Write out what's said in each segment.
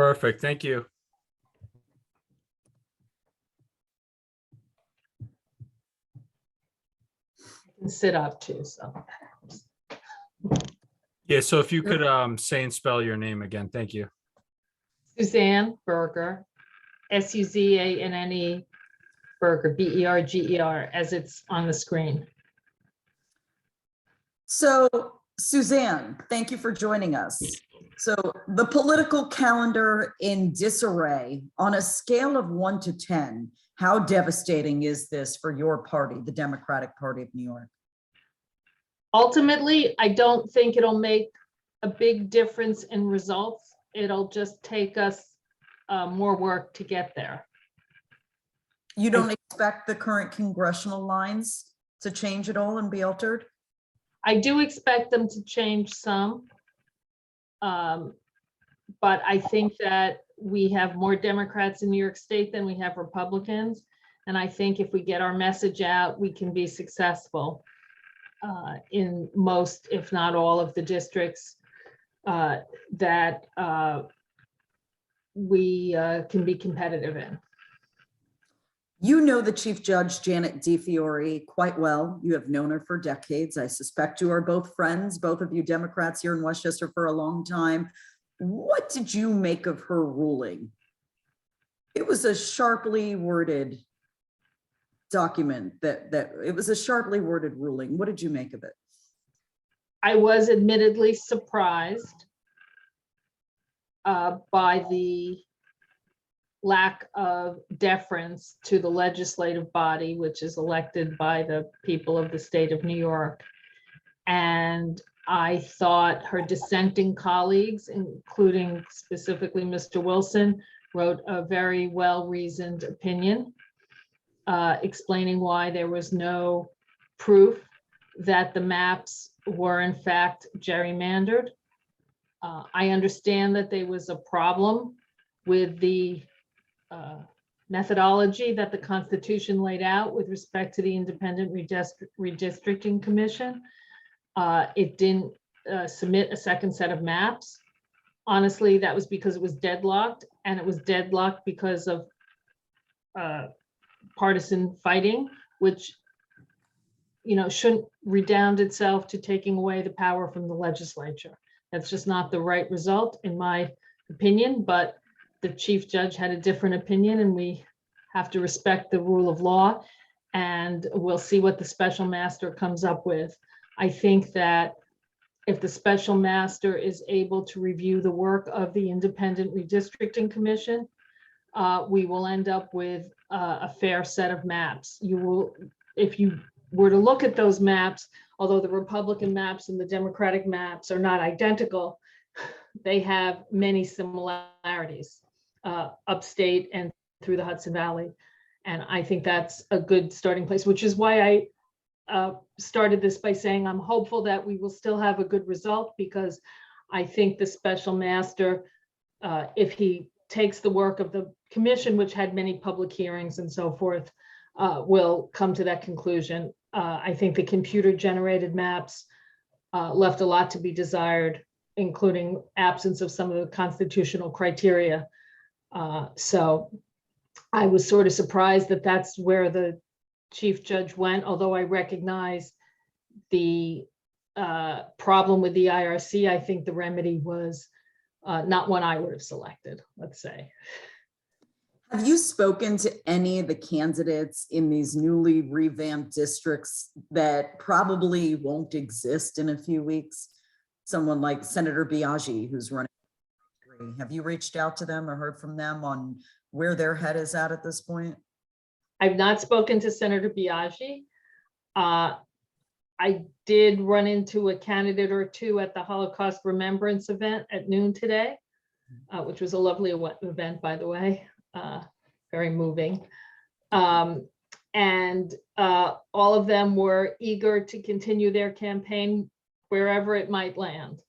Perfect. Thank you. I can sit up too, so. Yeah, so if you could say and spell your name again, thank you. Suzanne Berger, Suzanne Berger, Berger, as it's on the screen. So Suzanne, thank you for joining us. So the political calendar in disarray, on a scale of 1 to 10, how devastating is this for your party, the Democratic Party of New York? Ultimately, I don't think it'll make a big difference in results. It'll just take us more work to get there. You don't expect the current congressional lines to change at all and be altered? I do expect them to change some. But I think that we have more Democrats in New York State than we have Republicans. And I think if we get our message out, we can be successful in most, if not all, of the districts that we can be competitive in. You know the Chief Judge, Janet DeFiore, quite well. You have known her for decades. I suspect you are both friends, both of you Democrats here in Westchester for a long time. What did you make of her ruling? It was a sharply worded document it was a sharply worded ruling. What did you make of it? I was admittedly surprised by the lack of deference to the legislative body, which is elected by the people of the state of New York. And I thought her dissenting colleagues, including specifically Mr. Wilson, wrote a very well-reasoned opinion explaining why there was no proof that the maps were in fact gerrymandered. I understand that there was a problem with the methodology that the Constitution laid out with respect to the Independent Redistricting Commission. It didn't submit a second set of maps. Honestly, that was because it was deadlocked, and it was deadlocked because of partisan fighting, which shouldn't redound itself to taking away the power from the legislature. That's just not the right result, in my opinion, but the chief judge had a different opinion, and we have to respect the rule of law, and we'll see what the special master comes up with. I think that if the special master is able to review the work of the Independent Redistricting Commission, we will end up with a fair set of maps. If you were to look at those maps, although the Republican maps and the Democratic maps are not identical, they have many similarities upstate and through the Hudson Valley. And I think that's a good starting place, which is why I started this by saying I'm hopeful that we will still have a good result, because I think the special master, if he takes the work of the commission, which had many public hearings and so forth, will come to that conclusion. I think the computer generated maps left a lot to be desired, including absence of some of the constitutional criteria. So I was sort of surprised that that's where the chief judge went, although I recognize the problem with the IRC. I think the remedy was not one I would have selected, let's say. Have you spoken to any of the candidates in these newly revamped districts that probably won't exist in a few weeks? Someone like Senator Biaggi, who's running. Have you reached out to them or heard from them on where their head is at this point? I've not spoken to Senator Biaggi. I did run into a candidate or two at the Holocaust Remembrance event at noon today, which was a lovely event, by the way, very moving. And all of them were eager to continue their campaign wherever it might land.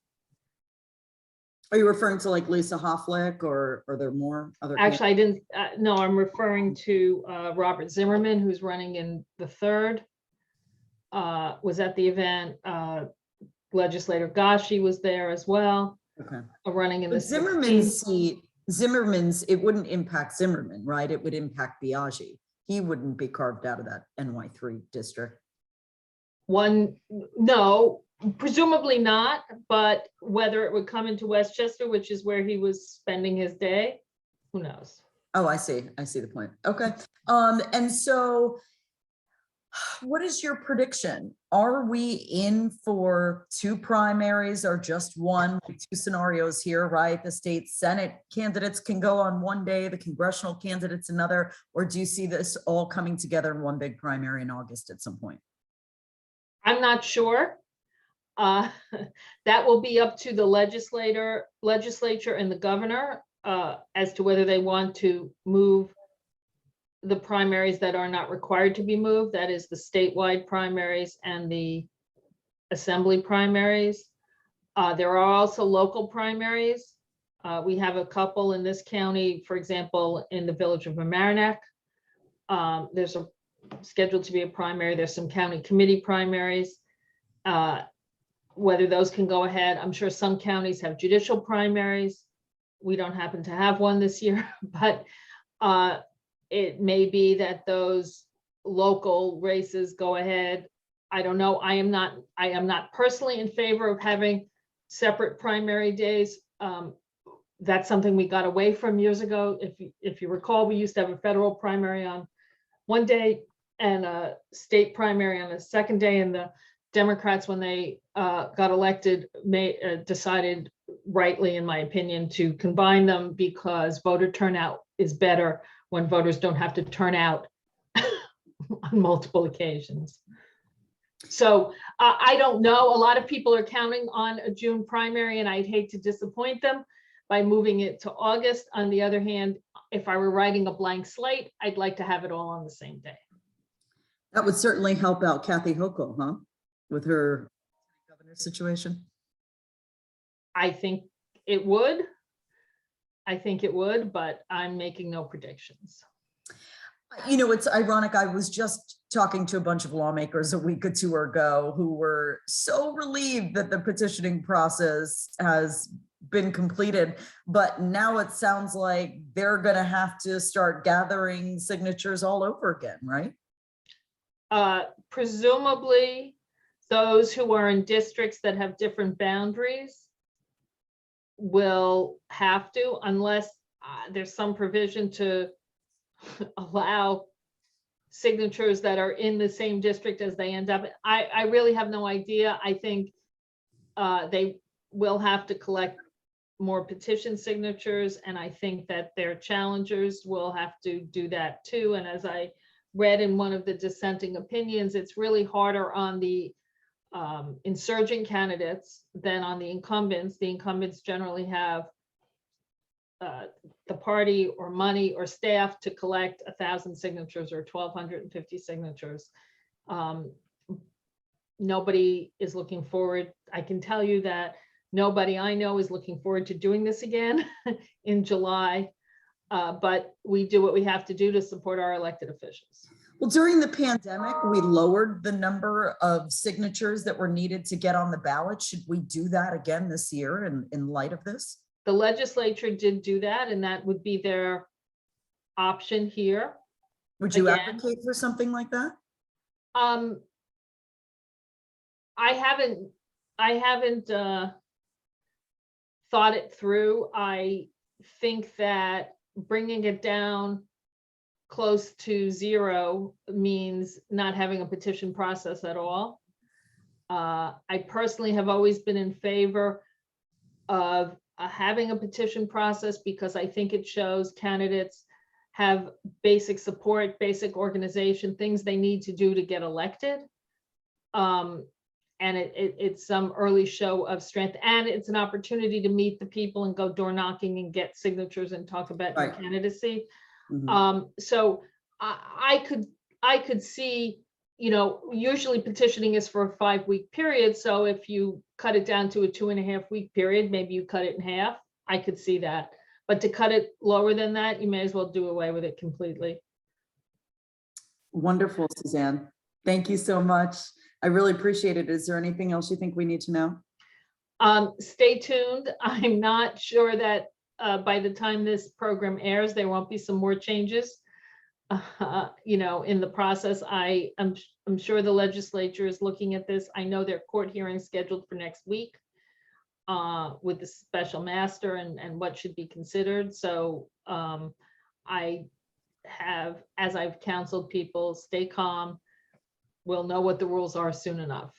Are you referring to like Lisa Hofflick, or are there more other? Actually, I didn't. No, I'm referring to Robert Zimmerman, who's running in the 3rd. Was at the event. Legislator Gashi was there as well. Okay. Running in the Zimmerman's seat Zimmerman's, it wouldn't impact Zimmerman, right? It would impact Biaggi. He wouldn't be carved out of that NY3 district. No, presumably not, but whether it would come into Westchester, which is where he was spending his day, who knows? Oh, I see. I see the point. Okay. And so what is your prediction? Are we in for 2 primaries or just one? 2 scenarios here, right? The state Senate candidates can go on one day, the congressional candidates another, or do you see this all coming together in one big primary in August at some point? I'm not sure. That will be up to the legislature and the governor as to whether they want to move the primaries that are not required to be moved. That is the statewide primaries and the assembly primaries. There are also local primaries. We have a couple in this county, for example, in the village of Mamaroneck. There's scheduled to be a primary. There's some county committee primaries. Whether those can go ahead, I'm sure some counties have judicial primaries. We don't happen to have one this year, but it may be that those local races go ahead. I don't know. I am not personally in favor of having separate primary days. That's something we got away from years ago. If you recall, we used to have a federal primary on one day and a state primary on the second day, and the Democrats, when they got elected, decided rightly, in my opinion, to combine them because voter turnout is better when voters don't have to turn out on multiple occasions. So I don't know. A lot of people are counting on a June primary, and I'd hate to disappoint them by moving it to August. On the other hand, if I were writing a blank slate, I'd like to have it all on the same day. That would certainly help out Kathy Hochul, huh? With her governor situation. I think it would. I think it would, but I'm making no predictions. You know, it's ironic. I was just talking to a bunch of lawmakers a week or 2 ago who were so relieved that the petitioning process has been completed, but now it sounds like they're going to have to start gathering signatures all over again, right? Presumably, those who are in districts that have different boundaries will have to, unless there's some provision to allow signatures that are in the same district as they end up. I really have no idea. I think they will have to collect more petition signatures, and I think that their challengers will have to do that too. And as I read in one of the dissenting opinions, it's really harder on the insurgent candidates than on the incumbents. The incumbents generally have the party or money or staff to collect 1,000 signatures or 1,250 signatures. Nobody is looking forward. I can tell you that nobody I know is looking forward to doing this again in July, but we do what we have to do to support our elected officials. Well, during the pandemic, we lowered the number of signatures that were needed to get on the ballot. Should we do that again this year in light of this? The legislature did do that, and that would be their option here. Would you Again, advocate for something like that? I haven't thought it through. I think that bringing it down close to 0 means not having a petition process at all. I personally have always been in favor of having a petition process because I think it shows candidates have basic support, basic organization, things they need to do to get elected. And it's some early show of strength, and it's an opportunity to meet the people and go door knocking and get signatures and talk about your candidacy. Mhm. So I could see, you know, usually petitioning is for a 5-week period. So if you cut it down to a 2.5-week period, maybe you cut it in half. I could see that. But to cut it lower than that, you may as well do away with it completely. Wonderful, Suzanne. Thank you so much. I really appreciate it. Is there anything else you think we need to know? Stay tuned. I'm not sure that by the time this program airs, there won't be some more changes. In the process, I'm sure the legislature is looking at this. I know there are court hearings scheduled for next week with the special master and what should be considered. So I have, as I've counseled people, stay calm. We'll know what the rules are soon enough.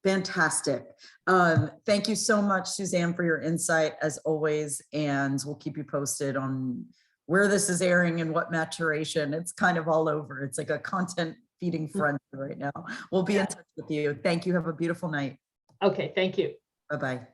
Fantastic. Thank you so much, Suzanne, for your insight as always. And we'll keep you posted on where this is airing and what maturation. It's kind of all over. It's like a content feeding frenzy right now. We'll be in touch with you. Thank you. Have a beautiful night. Okay, thank you. Bye-bye.